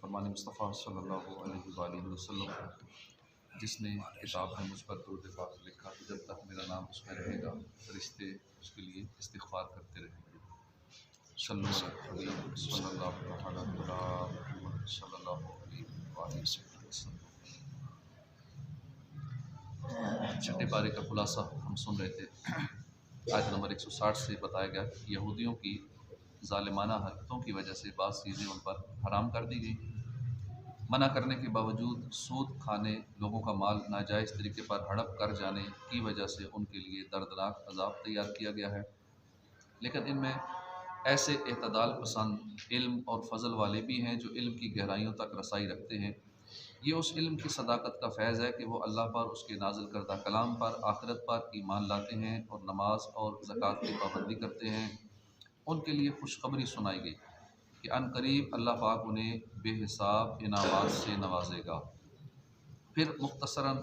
فرمان مصطفیٰ صلی اللہ علیہ وآلہ وسلم، جس نے کتاب میں مجھ پر درود پاک لکھا کہ جب تک میرا نام اس میں رہے گا فرشتے اس کے لیے استغفار کرتے رہیں گے۔ صلی اللہ علیہ صلی اللہ علیہ صلی اللہ علیہ وآلہ وسلم۔ چھٹے پارے کا خلاصہ ہم سن رہے تھے۔ آیت نمبر 160 سے بتایا گیا کہ یہودیوں کی ظالمانہ حرکتوں کی وجہ سے بعض چیزیں ان پر حرام کر دی گئی۔ منع کرنے کے باوجود سود کھانے، لوگوں کا مال ناجائز طریقے پر ہڑپ کر جانے کی وجہ سے ان کے لیے دردناک عذاب تیار کیا گیا ہے۔ لیکن ان میں ایسے اعتدال پسند علم اور فضل والے بھی ہیں جو علم کی گہرائیوں تک رسائی رکھتے ہیں۔ یہ اس علم کی صداقت کا فیض ہے کہ وہ اللہ پر، اس کے نازل کردہ کلام پر، آخرت پر ایمان لاتے ہیں اور نماز اور زکوٰۃ کی پابندی کرتے ہیں۔ ان کے لیے خوشخبری سنائی گئی کہ عن قریب اللہ پاک انہیں بے حساب انعامات سے نوازے گا۔ پھر مختصراً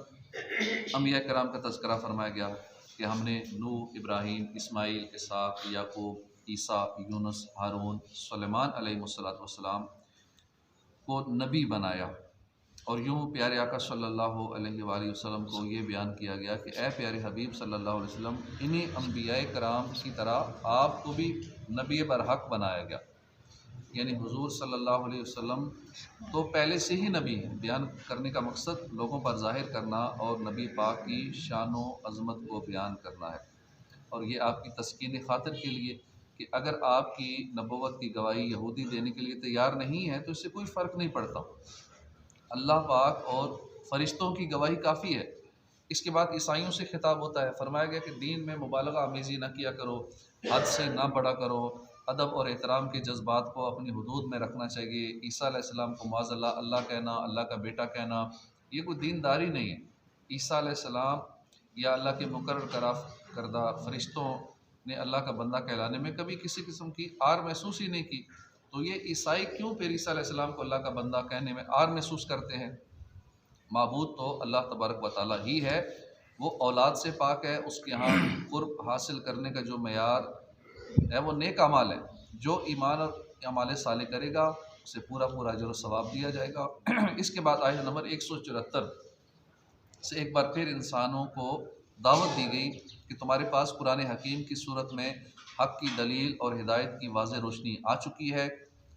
انبیاء کرام کا تذکرہ فرمایا گیا کہ ہم نے نوح، ابراہیم، اسماعیل، اسحاق، یعقوب، عیسیٰ، یونس، ہارون، سلیمان علیہ السلام کو نبی بنایا، اور یوں پیارے آقا صلی اللہ علیہ وآلہ وسلم کو یہ بیان کیا گیا کہ اے پیارے حبیب صلی اللہ علیہ وسلم، انہی انبیاء کرام کی طرح آپ کو بھی نبی برحق بنایا گیا۔ یعنی حضور صلی اللہ علیہ وسلم تو پہلے سے ہی نبی ہیں۔ بیان کرنے کا مقصد لوگوں پر ظاہر کرنا اور نبی پاک کی شان و عظمت کو بیان کرنا ہے، اور یہ آپ کی تسکین خاطر کے لیے کہ اگر آپ کی نبوت کی گواہی یہودی دینے کے لیے تیار نہیں ہے تو اس سے کوئی فرق نہیں پڑتا، اللہ پاک اور فرشتوں کی گواہی کافی ہے۔ اس کے بعد عیسائیوں سے خطاب ہوتا ہے، فرمایا گیا کہ دین میں مبالغہ آمیزی نہ کیا کرو، حد سے نہ بڑھا کرو، ادب اور احترام کے جذبات کو اپنی حدود میں رکھنا چاہیے۔ عیسیٰ علیہ السلام کو معاذ اللہ اللہ کہنا، اللہ کا بیٹا کہنا، یہ کوئی دینداری نہیں ہے۔ عیسیٰ علیہ السلام یا اللہ کے مقرر کردہ فرشتوں نے اللہ کا بندہ کہلانے میں کبھی کسی قسم کی آر محسوس ہی نہیں کی، تو یہ عیسائی کیوں پھر عیسیٰ علیہ السلام کو اللہ کا بندہ کہنے میں آر محسوس کرتے ہیں؟ معبود تو اللہ تبارک و تعالیٰ ہی ہے، وہ اولاد سے پاک ہے، اس کے ہاں قرب حاصل کرنے کا جو معیار ہے وہ نیک اعمال ہے۔ جو ایمان اور اعمال صالح کرے گا اسے پورا اجر و ثواب دیا جائے گا۔ اس کے بعد آیت نمبر 174 سے ایک بار پھر انسانوں کو دعوت دی گئی کہ تمہارے پاس قرآن حکیم کی صورت میں حق کی دلیل اور ہدایت کی واضح روشنی آ چکی ہے۔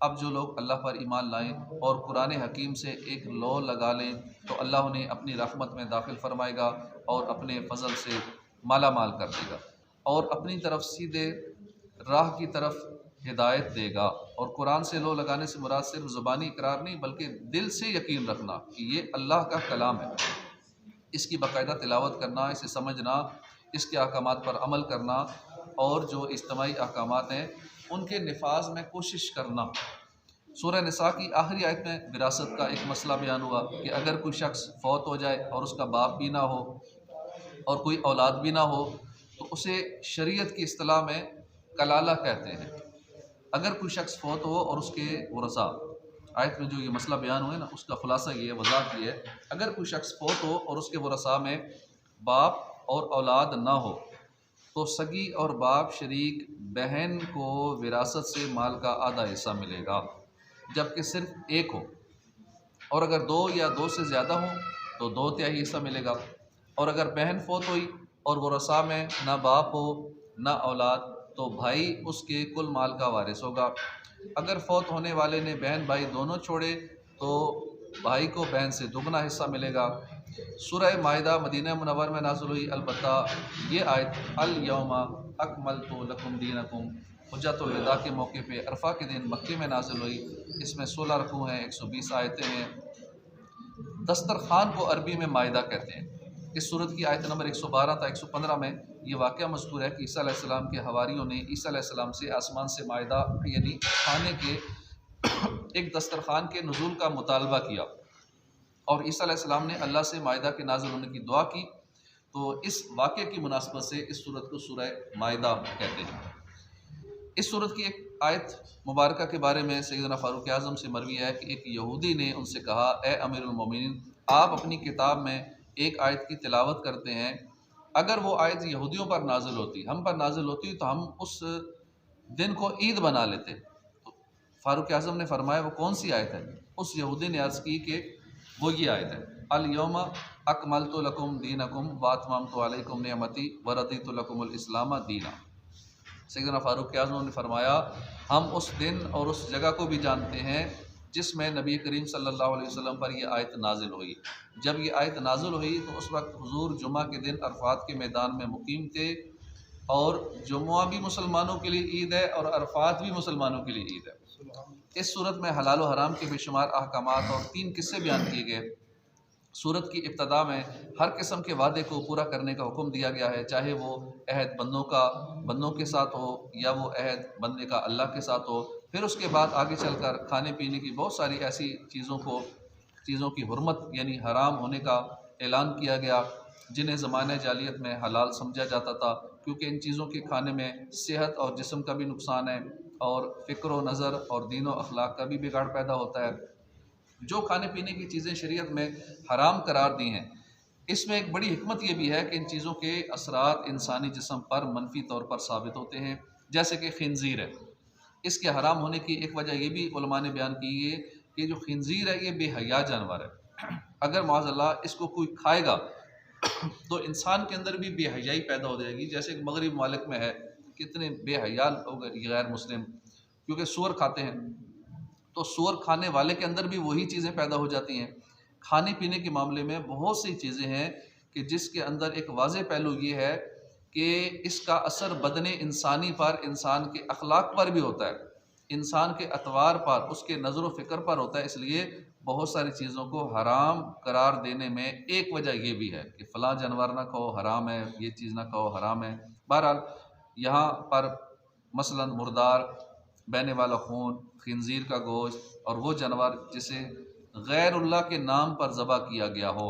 اب جو لوگ اللہ پر ایمان لائیں اور قرآن حکیم سے ایک لو لگا لیں تو اللہ انہیں اپنی رحمت میں داخل فرمائے گا اور اپنے فضل سے مالا مال کر دے گا، اور اپنی طرف سیدھے راہ کی طرف ہدایت دے گا۔ اور قرآن سے لو لگانے سے مراد صرف زبانی اقرار نہیں بلکہ دل سے یقین رکھنا کہ یہ اللہ کا کلام ہے، اس کی باقاعدہ تلاوت کرنا، اسے سمجھنا، اس کے احکامات پر عمل کرنا، اور جو اجتماعی احکامات ہیں ان کے نفاذ میں کوشش کرنا۔ سورہ نساء کی آخری آیت میں وراثت کا ایک مسئلہ بیان ہوا کہ اگر کوئی شخص فوت ہو جائے اور اس کا باپ بھی نہ ہو اور کوئی اولاد بھی نہ ہو تو اسے شریعت کی اصطلاح میں کلالہ کہتے ہیں۔ اگر کوئی شخص فوت ہو اور اس کے ورثاء، آیت میں جو یہ مسئلہ بیان ہوئے نا اس کا خلاصہ یہ ہے، وضاحت یہ ہے، اگر کوئی شخص فوت ہو اور اس کے ورثاء میں باپ اور اولاد نہ ہو تو سگی اور باپ شریک بہن کو وراثت سے مال کا آدھا حصہ ملے گا، جبکہ صرف ایک ہو، اور اگر دو یا دو سے زیادہ ہوں تو 2/3 حصہ ملے گا۔ اور اگر بہن فوت ہوئی اور ورثاء میں نہ باپ ہو نہ اولاد تو بھائی اس کے کل مال کا وارث ہوگا۔ اگر فوت ہونے والے نے بہن بھائی دونوں چھوڑے تو بھائی کو بہن سے دگنا حصہ ملے گا۔ سورہ مائدہ مدینہ منور میں نازل ہوئی، البتہ یہ آیت الیوم اکملت لکم دینکم حجۃ الوداع کے موقع پہ عرفہ کے دن مکے میں نازل ہوئی۔ اس میں 16 رکوع ہیں، 120 آیتیں ہیں۔ دسترخوان کو عربی میں مائدہ کہتے ہیں۔ اس صورت کی آیت نمبر 112 تا 115 میں یہ واقعہ مذکور ہے کہ عیسیٰ علیہ السلام کے حواریوں نے عیسیٰ علیہ السلام سے آسمان سے مائدہ یعنی کھانے کے ایک دسترخوان کے نزول کا مطالبہ کیا، اور عیسیٰ علیہ السلام نے اللہ سے مائدہ کے نازل ہونے کی دعا کی، تو اس واقعے کی مناسبت سے اس صورت کو سورہ مائدہ کہتے ہیں۔ اس صورت کی ایک آیت مبارکہ کے بارے میں سیدنا فاروق اعظم سے مروی ہے کہ ایک یہودی نے ان سے کہا، اے امیر المومنین، آپ اپنی کتاب میں ایک آیت کی تلاوت کرتے ہیں، اگر وہ آیت یہودیوں پر نازل ہوتی، ہم پر نازل ہوتی تو ہم اس دن کو عید بنا لیتے۔ تو فاروق اعظم نے فرمایا وہ کون سی آیت ہے؟ اس یہودی نے عرض کی کہ وہ یہ آیت ہے، الیوم اکملت لکم دینکم واتممت علیکم نعمتی ورضیت لکم الاسلام دینا۔ سیدنا فاروق اعظم نے فرمایا ہم اس دن اور اس جگہ کو بھی جانتے ہیں جس میں نبی کریم صلی اللہ علیہ وسلم پر یہ آیت نازل ہوئی۔ جب یہ آیت نازل ہوئی تو اس وقت حضور جمعہ کے دن عرفات کے میدان میں مقیم تھے، اور جمعہ بھی مسلمانوں کے لیے عید ہے اور عرفات بھی مسلمانوں کے لیے عید ہے۔ اس صورت میں حلال و حرام کے بے شمار احکامات اور 3 قصے بیان کیے گئے۔ صورت کی ابتدا میں ہر قسم کے وعدے کو پورا کرنے کا حکم دیا گیا ہے، چاہے وہ عہد بندوں کے ساتھ ہو یا وہ عہد بندے کا اللہ کے ساتھ ہو۔ پھر اس کے بعد آگے چل کر کھانے پینے کی بہت ساری ایسی چیزوں کی حرمت یعنی حرام ہونے کا اعلان کیا گیا، جنہیں زمانہ جاہلیت میں حلال سمجھا جاتا تھا، کیونکہ ان چیزوں کے کھانے میں صحت اور جسم کا بھی نقصان ہے، اور فکر و نظر اور دین و اخلاق کا بھی بگاڑ پیدا ہوتا ہے۔ جو کھانے پینے کی چیزیں شریعت میں حرام قرار دی ہیں، اس میں ایک بڑی حکمت یہ بھی ہے کہ ان چیزوں کے اثرات انسانی جسم پر منفی طور پر ثابت ہوتے ہیں، جیسے کہ خنزیر ہے۔ اس کے حرام ہونے کی ایک وجہ یہ بھی علماء نے بیان کی ہے کہ جو خنزیر ہے یہ بے حیا جانور ہے، اگر معاذ اللہ اس کو کوئی کھائے گا تو انسان کے اندر بھی بے حیائی پیدا ہو جائے گی، جیسے کہ مغرب ممالک میں ہے، کتنے بے حیا لوگ غیر مسلم کیونکہ سور کھاتے ہیں، تو سور کھانے والے کے اندر بھی وہی چیزیں پیدا ہو جاتی ہیں۔ کھانے پینے کے معاملے میں بہت سی چیزیں ہیں کہ جس کے اندر ایک واضح پہلو یہ ہے کہ اس کا اثر بدن انسانی پر، انسان کے اخلاق پر بھی ہوتا ہے، انسان کے اطوار پر، اس کے نظر و فکر پر ہوتا ہے۔ اس لیے بہت ساری چیزوں کو حرام قرار دینے میں ایک وجہ یہ بھی ہے کہ فلاں جانور نہ کھاؤ حرام ہے، یہ چیز نہ کھاؤ حرام ہے۔ بہرحال یہاں پر مثلا مردار، بہنے والا خون، خنزیر کا گوشت اور وہ جانور جسے غیر اللہ کے نام پر ذبح کیا گیا ہو،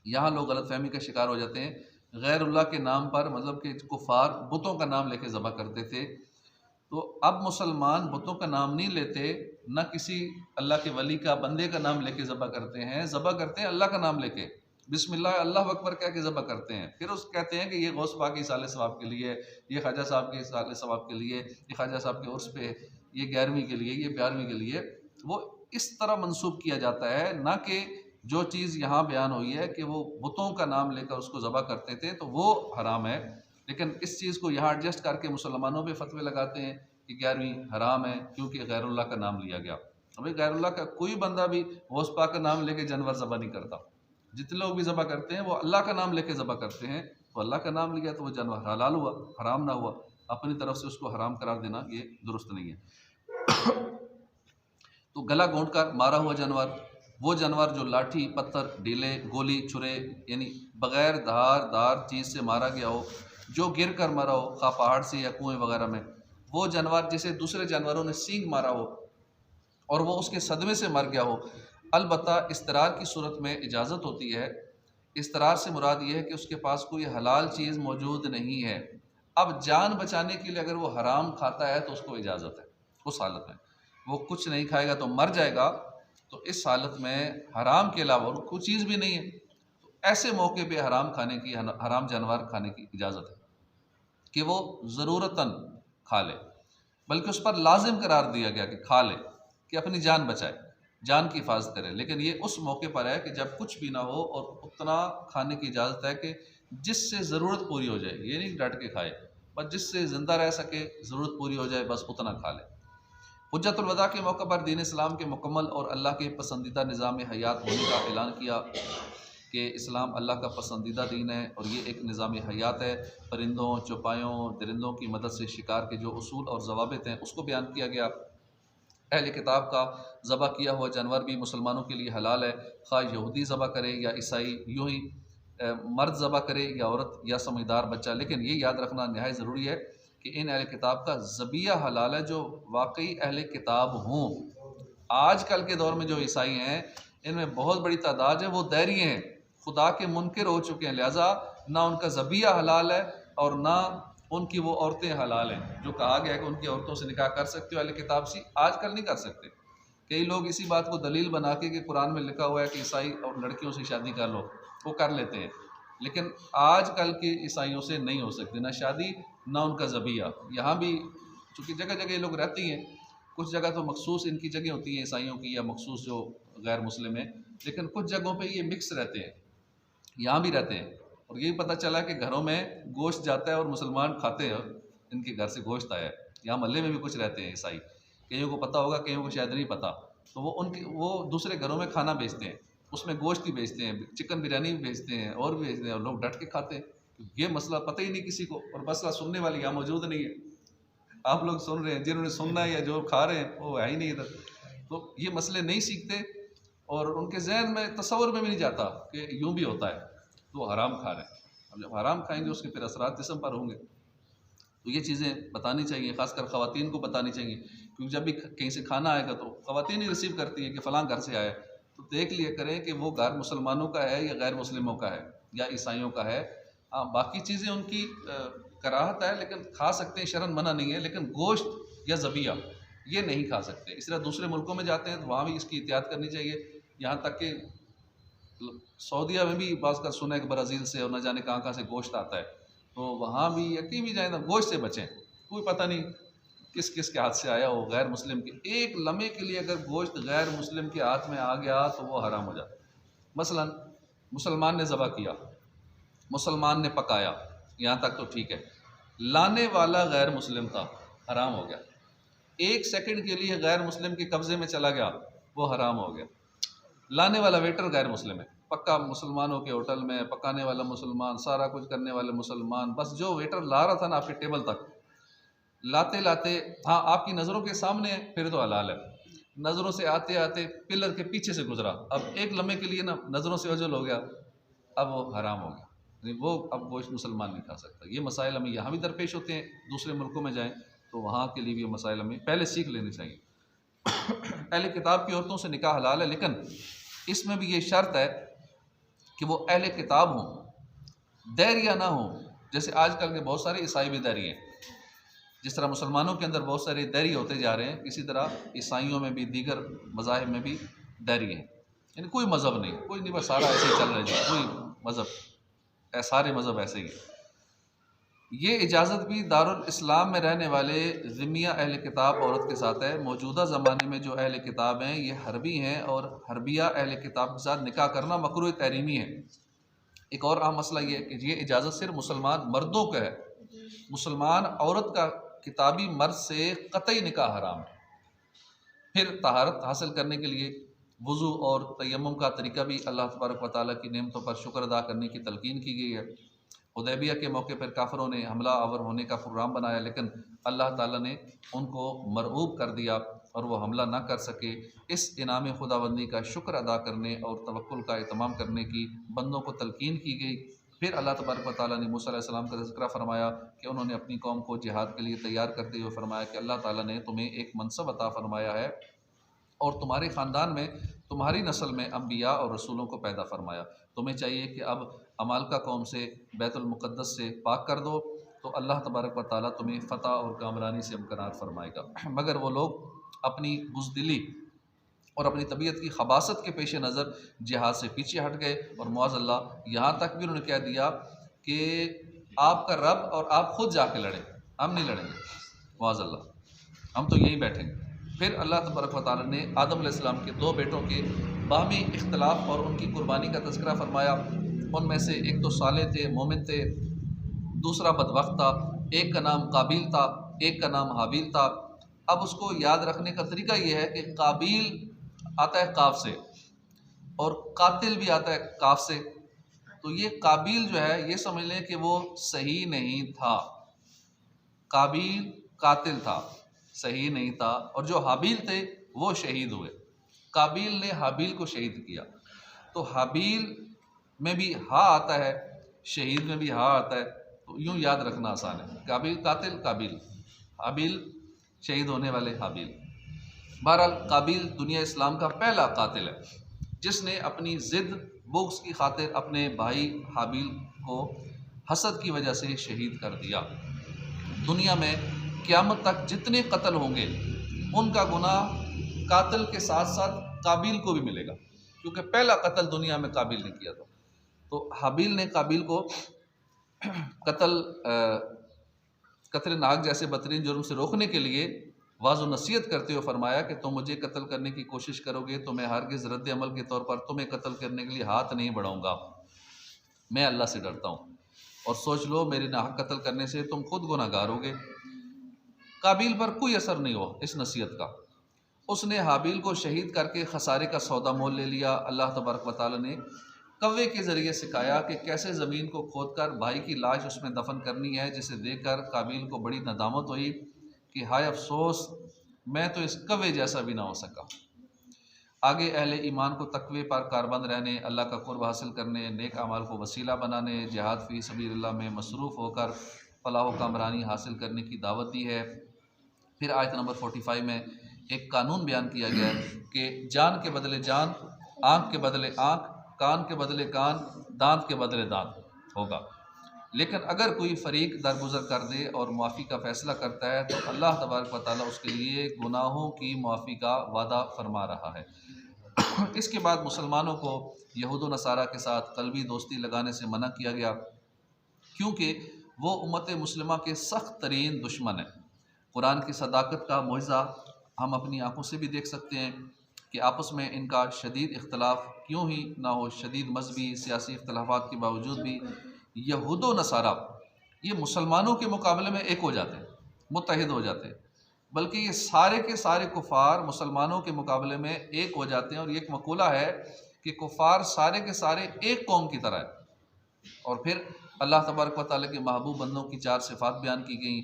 یہاں لوگ غلط فہمی کا شکار ہو جاتے ہیں۔ غیر اللہ کے نام پر مطلب کہ کفار بتوں کا نام لے کے ذبح کرتے تھے، تو اب مسلمان بتوں کا نام نہیں لیتے، نہ کسی اللہ کے ولی کا بندے کا نام لے کے ذبح کرتے ہیں، ذبح کرتے ہیں اللہ کا نام لے کے، بسم اللہ اللہ اکبر کہہ کے ذبح کرتے ہیں۔ پھر اس کہتے ہیں کہ یہ غوث پاک کی اصالِ ثواب کے لیے، یہ خواجہ صاحب کے اصالِ ثواب کے لیے، یہ خواجہ صاحب کے عرس پہ، یہ 11ویں کے لیے، یہ 12ویں کے لیے، وہ اس طرح منسوب کیا جاتا ہے، نہ کہ جو چیز یہاں بیان ہوئی ہے کہ وہ بتوں کا نام لے کر اس کو ذبح کرتے تھے تو وہ حرام ہے۔ لیکن اس چیز کو یہاں ایڈجسٹ کر کے مسلمانوں پہ فتوے لگاتے ہیں کہ 11ویں حرام ہے کیونکہ غیر اللہ کا نام لیا گیا۔ ابھی غیر اللہ کا کوئی بندہ بھی غوث پاک کا نام لے کے جانور ذبح نہیں کرتا، جتنے لوگ بھی ذبح کرتے ہیں وہ اللہ کا نام لے کے ذبح کرتے ہیں، تو اللہ کا نام لیا تو وہ جانور حلال ہوا، حرام نہ ہوا۔ اپنی طرف سے اس کو حرام قرار دینا یہ درست نہیں ہے۔ تو گلا گھونٹ کر مارا ہوا جانور، وہ جانور جو لاٹھی، پتھر، ڈیلے، گولی، چھرے یعنی بغیر دار چیز سے مارا گیا ہو، جو گر کر مرا ہو خواہ پہاڑ سے یا کنویں وغیرہ میں، وہ جانور جسے دوسرے جانوروں نے سینگ مارا ہو اور وہ اس کے صدمے سے مر گیا ہو۔ البتہ استرار کی صورت میں اجازت ہوتی ہے۔ استرار سے مراد یہ ہے کہ اس کے پاس کوئی حلال چیز موجود نہیں ہے، اب جان بچانے کے لیے اگر وہ حرام کھاتا ہے تو اس کو اجازت ہے۔ اس حالت میں وہ کچھ نہیں کھائے گا تو مر جائے گا، تو اس حالت میں حرام کے علاوہ اور کوئی چیز بھی نہیں ہے، تو ایسے موقع پہ حرام جانور کھانے کی اجازت ہے کہ وہ ضرورتاً کھا لے، بلکہ اس پر لازم قرار دیا گیا کہ کھا لے، کہ اپنی جان بچائے، جان کی حفاظت کرے۔ لیکن یہ اس موقع پر ہے کہ جب کچھ بھی نہ ہو اور اتنا کھانے کی اجازت ہے کہ جس سے ضرورت پوری ہو جائے، یہ نہیں ڈٹ کے کھائے، بس جس سے زندہ رہ سکے، ضرورت پوری ہو جائے، بس اتنا کھا لے۔ حجت الوداع کے موقع پر دین اسلام کے مکمل اور اللہ کے پسندیدہ نظام حیات ہونے کا اعلان کیا کہ اسلام اللہ کا پسندیدہ دین ہے اور یہ ایک نظام حیات ہے۔ پرندوں، چوپایوں، درندوں کی مدد سے شکار کے جو اصول اور ضوابط ہیں اس کو بیان کیا گیا۔ اہل کتاب کا ذبح کیا ہوا جانور بھی مسلمانوں کے لیے حلال ہے، خواہ یہودی ذبح کرے یا عیسائی، یوں ہی مرد ذبح کرے یا عورت یا سمجھدار بچہ۔ لیکن یہ یاد رکھنا نہایت ضروری ہے کہ ان اہل کتاب کا ذبیحہ حلال ہے جو واقعی اہل کتاب ہوں۔ آج کل کے دور میں جو عیسائی ہیں ان میں بہت بڑی تعداد ہے وہ دیری ہیں، خدا کے منکر ہو چکے ہیں، لہٰذا نہ ان کا ذبیحہ حلال ہے اور نہ ان کی وہ عورتیں حلال ہیں جو کہا گیا ہے کہ ان کی عورتوں سے نکاح کر سکتے ہو اہل کتاب سے، آج کل نہیں کر سکتے۔ کئی لوگ اسی بات کو دلیل بنا کے کہ قرآن میں لکھا ہوا ہے کہ عیسائی اور لڑکیوں سے شادی کر لو، وہ کر لیتے ہیں، لیکن آج کل کے عیسائیوں سے نہیں ہو سکتی نہ شادی نہ ان کا ذبیحہ۔ یہاں بھی چونکہ جگہ جگہ یہ لوگ رہتی ہیں کچھ جگہ تو مخصوص ان کی جگہ ہوتی ہیں عیسائیوں کی یا مخصوص جو غیر مسلم ہیں، لیکن کچھ جگہوں پہ یہ مکس رہتے ہیں، یہاں بھی رہتے ہیں، اور یہی پتہ چلا کہ گھروں میں گوشت جاتا ہے اور مسلمان کھاتے ہیں، ان کے گھر سے گوشت آیا ہے۔ یہاں محلے میں بھی کچھ رہتے ہیں عیسائی، کئیوں کو پتہ ہوگا، کئیوں کو شاید نہیں پتہ، تو وہ دوسرے گھروں میں کھانا بیچتے ہیں، اس میں گوشت بھی بیچتے ہیں، چکن بریانی بھی بیچتے ہیں اور بھی بیچتے ہیں، اور لوگ ڈٹ کے کھاتے ہیں۔ یہ مسئلہ پتہ ہی نہیں کسی کو، اور مسئلہ سننے والی یہاں موجود نہیں ہے، آپ لوگ سن رہے ہیں، جنہوں نے سننا ہے یا جو کھا رہے ہیں وہ ہے ہی نہیں ادھر، تو یہ مسئلے نہیں سیکھتے اور ان کے ذہن میں تصور میں بھی نہیں جاتا کہ یوں بھی ہوتا ہے، تو وہ حرام کھا رہے ہیں۔ اب جب حرام کھائیں گے اس کے پھر اثرات جسم پر ہوں گے، تو یہ چیزیں بتانی چاہیے، خاص کر خواتین کو بتانی چاہیے، کیونکہ جب بھی کہیں سے کھانا آئے گا تو خواتین ہی ریسیو کرتی ہیں کہ فلاں گھر سے آیا ہے، تو دیکھ لیا کریں کہ وہ گھر مسلمانوں کا ہے یا غیر مسلموں کا ہے یا عیسائیوں کا ہے۔ ہاں باقی چیزیں ان کی کراہت ہے، لیکن کھا سکتے ہیں، شرعاً منع نہیں ہے، لیکن گوشت یا ذبیحہ یہ نہیں کھا سکتے۔ اس طرح دوسرے ملکوں میں جاتے ہیں تو وہاں بھی اس کی احتیاط کرنی چاہیے، یہاں تک کہ سعودیہ میں بھی بعض کا سنا ہے کہ برازیل سے اور نہ جانے کہاں کہاں سے گوشت آتا ہے، تو وہاں بھی یا کہیں بھی جائیں تو گوشت سے بچیں، کوئی پتہ نہیں کس کس کے ہاتھ سے آیا ہو، غیر مسلم کے ایک لمحے کے لیے اگر گوشت غیر مسلم کے ہاتھ میں آ گیا تو وہ حرام ہو جاتا ہے۔ مثلا مسلمان نے ذبح کیا، مسلمان نے پکایا، یہاں تک تو ٹھیک ہے، لانے والا غیر مسلم تھا، حرام ہو گیا۔ ایک سیکنڈ کے لیے غیر مسلم کے قبضے میں چلا گیا، وہ حرام ہو گیا۔ لانے والا ویٹر غیر مسلم ہے، پکا مسلمانوں کے ہوٹل میں پکانے والا مسلمان، سارا کچھ کرنے والے مسلمان، بس جو ویٹر لا رہا تھا نا آپ کے ٹیبل تک، لاتے لاتے ہاں آپ کی نظروں کے سامنے ہے پھر تو حلال ہے، نظروں سے آتے آتے پلر کے پیچھے سے گزرا، اب ایک لمحے کے لیے نا نظروں سے اوجھل ہو گیا، اب وہ حرام ہو گیا، یعنی وہ اب گوشت مسلمان نہیں کھا سکتا۔ یہ مسائل ہمیں یہاں بھی درپیش ہوتے ہیں، دوسرے ملکوں میں جائیں تو وہاں کے لیے بھی یہ مسائل ہمیں پہلے سیکھ لینے چاہیے۔ اہل کتاب کی عورتوں سے نکاح حلال ہے، لیکن اس میں بھی یہ شرط ہے کہ وہ اہل کتاب ہوں، دیریہ نہ ہوں، جیسے آج کل کے بہت سارے عیسائی بھی دیری ہیں، جس طرح مسلمانوں کے اندر بہت سارے دیری ہوتے جا رہے ہیں، اسی طرح عیسائیوں میں بھی دیگر مذاہب میں بھی دیری ہیں، یعنی کوئی مذہب نہیں، کوئی نہیں، بس سارا ایسے ہی چل رہا ہے، کوئی مذہب، سارے مذہب ایسے ہی ہیں۔ یہ اجازت بھی دارالاسلام میں رہنے والے ذمیہ اہل کتاب عورت کے ساتھ ہے۔ موجودہ زمانے میں جو اہل کتاب ہیں یہ حربی ہیں، اور حربیہ اہل کتاب کے ساتھ نکاح کرنا مکروہ تحریمی ہے۔ ایک اور عام مسئلہ یہ ہے کہ یہ اجازت صرف مسلمان مردوں کا ہے، مسلمان عورت کا کتابی مرد سے قطعی نکاح حرام ہے۔ پھر طہارت حاصل کرنے کے لیے وضو اور تیمم کا طریقہ بھی اللہ تبارک و تعالیٰ کی نعمتوں پر شکر ادا کرنے کی تلقین کی گئی ہے۔ حدیبیہ کے موقع پر کافروں نے حملہ آور ہونے کا پروگرام بنایا، لیکن اللہ تعالیٰ نے ان کو مرعوب کر دیا اور وہ حملہ نہ کر سکے۔ اس انعام خداوندی کا شکر ادا کرنے اور توکل کا اہتمام کرنے کی بندوں کو تلقین کی گئی۔ پھر اللہ تبارک و تعالیٰ نے موسیٰ علیہ السلام کا تذکرہ فرمایا کہ انہوں نے اپنی قوم کو جہاد کے لیے تیار کرتے ہوئے فرمایا کہ اللہ تعالیٰ نے تمہیں ایک منصب عطا فرمایا ہے اور تمہارے خاندان میں تمہاری نسل میں انبیاء اور رسولوں کو پیدا فرمایا، تمہیں چاہیے کہ اب عمالقہ قوم سے بیت المقدس سے پاک کر دو تو اللہ تبارک و تعالیٰ تمہیں فتح اور کامرانی سے امکنار فرمائے گا۔ مگر وہ لوگ اپنی بزدلی اور اپنی طبیعت کی خباثت کے پیش نظر جہاد سے پیچھے ہٹ گئے، اور معاذ اللہ یہاں تک بھی انہوں نے کہہ دیا کہ آپ کا رب اور آپ خود جا کے لڑیں، ہم نہیں لڑیں گے، معاذ اللہ ہم تو یہیں بیٹھیں گے۔ پھر اللہ تبارک و تعالیٰ نے آدم علیہ السلام کے دو بیٹوں کے باہمی اختلاف اور ان کی قربانی کا تذکرہ فرمایا۔ ان میں سے ایک تو صالح تھے، مومن تھے، دوسرا بدبخت تھا، ایک کا نام قابیل تھا، ایک کا نام حابیل تھا۔ اب اس کو یاد رکھنے کا طریقہ یہ ہے کہ قابیل آتا ہے قاف سے اور قاتل بھی آتا ہے قاف سے، تو یہ قابیل جو ہے یہ سمجھ لیں کہ وہ صحیح نہیں تھا، قابیل قاتل تھا، صحیح نہیں تھا، اور جو حابیل تھے وہ شہید ہوئے۔ قابیل نے حابیل کو شہید کیا، تو حابیل میں بھی ہا آتا ہے، شہید میں بھی ہا آتا ہے، تو یوں یاد رکھنا آسان ہے، قابیل قاتل، قابیل حابیل شہید ہونے والے حابیل۔ بہرحال قابیل دنیا اسلام کا پہلا قاتل ہے جس نے اپنی ضد بغض کی خاطر اپنے بھائی حابیل کو حسد کی وجہ سے شہید کر دیا۔ دنیا میں قیامت تک جتنے قتل ہوں گے ان کا گناہ قاتل کے ساتھ ساتھ قابیل کو بھی ملے گا، کیونکہ پہلا قتل دنیا میں قابیل نے کیا تھا۔ تو حابیل نے قابیل کو قتل ناک جیسے بدترین جرم سے روکنے کے لیے واضح و نصیحت کرتے ہوئے فرمایا کہ تم مجھے قتل کرنے کی کوشش کرو گے تو میں ہرگز رد عمل کے طور پر تمہیں قتل کرنے کے لیے ہاتھ نہیں بڑھاؤں گا، میں اللہ سے ڈرتا ہوں، اور سوچ لو میرے ناحق قتل کرنے سے تم خود گناہ گار ہوگے۔ قابیل پر کوئی اثر نہیں ہوا اس نصیحت کا، اس نے حابیل کو شہید کر کے خسارے کا سودا مول لے لیا۔ اللہ تبارک و تعالیٰ نے کوے کے ذریعے سکھایا کہ کیسے زمین کو کھود کر بھائی کی لاش اس میں دفن کرنی ہے، جسے دیکھ کر قابیل کو بڑی ندامت ہوئی کہ ہائے افسوس، میں تو اس کوے جیسا بھی نہ ہو سکا۔ آگے اہل ایمان کو تقوی پر کاربند رہنے، اللہ کا قرب حاصل کرنے، نیک اعمال کو وسیلہ بنانے، جہاد فی سبیل اللہ میں مصروف ہو کر فلاح و کامرانی حاصل کرنے کی دعوت دی ہے۔ پھر آیت نمبر 45 میں ایک قانون بیان کیا گیا ہے کہ جان کے بدلے جان، آنکھ کے بدلے آنکھ، کان کے بدلے کان، دانت کے بدلے دانت ہوگا، لیکن اگر کوئی فریق درگزر کر دے اور معافی کا فیصلہ کرتا ہے تو اللہ تبارک و تعالیٰ اس کے لیے گناہوں کی معافی کا وعدہ فرما رہا ہے۔ اس کے بعد مسلمانوں کو یہود و نصارہ کے ساتھ قلبی دوستی لگانے سے منع کیا گیا، کیونکہ وہ امت مسلمہ کے سخت ترین دشمن ہیں۔ قرآن کی صداقت کا معجزہ ہم اپنی آنکھوں سے بھی دیکھ سکتے ہیں کہ آپس میں ان کا شدید اختلاف کیوں ہی نہ ہو، شدید مذہبی سیاسی اختلافات کے باوجود بھی یہود و نصارہ یہ مسلمانوں کے مقابلے میں ایک ہو جاتے ہیں، متحد ہو جاتے ہیں، بلکہ یہ سارے کے سارے کفار مسلمانوں کے مقابلے میں ایک ہو جاتے ہیں، اور یہ ایک مقولہ ہے کہ کفار سارے کے سارے ایک قوم کی طرح ہے۔ اور پھر اللہ تبارک و تعالیٰ کے محبوب بندوں کی 4 صفات بیان کی گئیں،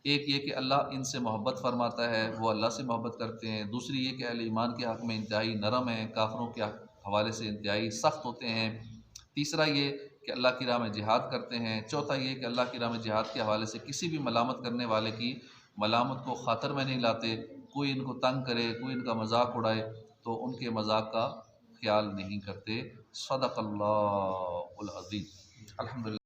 ایک یہ کہ اللہ ان سے محبت فرماتا ہے، وہ اللہ سے محبت کرتے ہیں، دوسری یہ کہ اہل ایمان کے حق میں انتہائی نرم ہیں، کافروں کے حوالے سے انتہائی سخت ہوتے ہیں، تیسرا یہ کہ اللہ کی راہ میں جہاد کرتے ہیں، چوتھا یہ کہ اللہ کی راہ میں جہاد کے حوالے سے کسی بھی ملامت کرنے والے کی ملامت کو خاطر میں نہیں لاتے، کوئی ان کو تنگ کرے، کوئی ان کا مذاق اڑائے تو ان کے مذاق کا خیال نہیں کرتے۔ صدق اللہ العظیم۔ الحمدللہ۔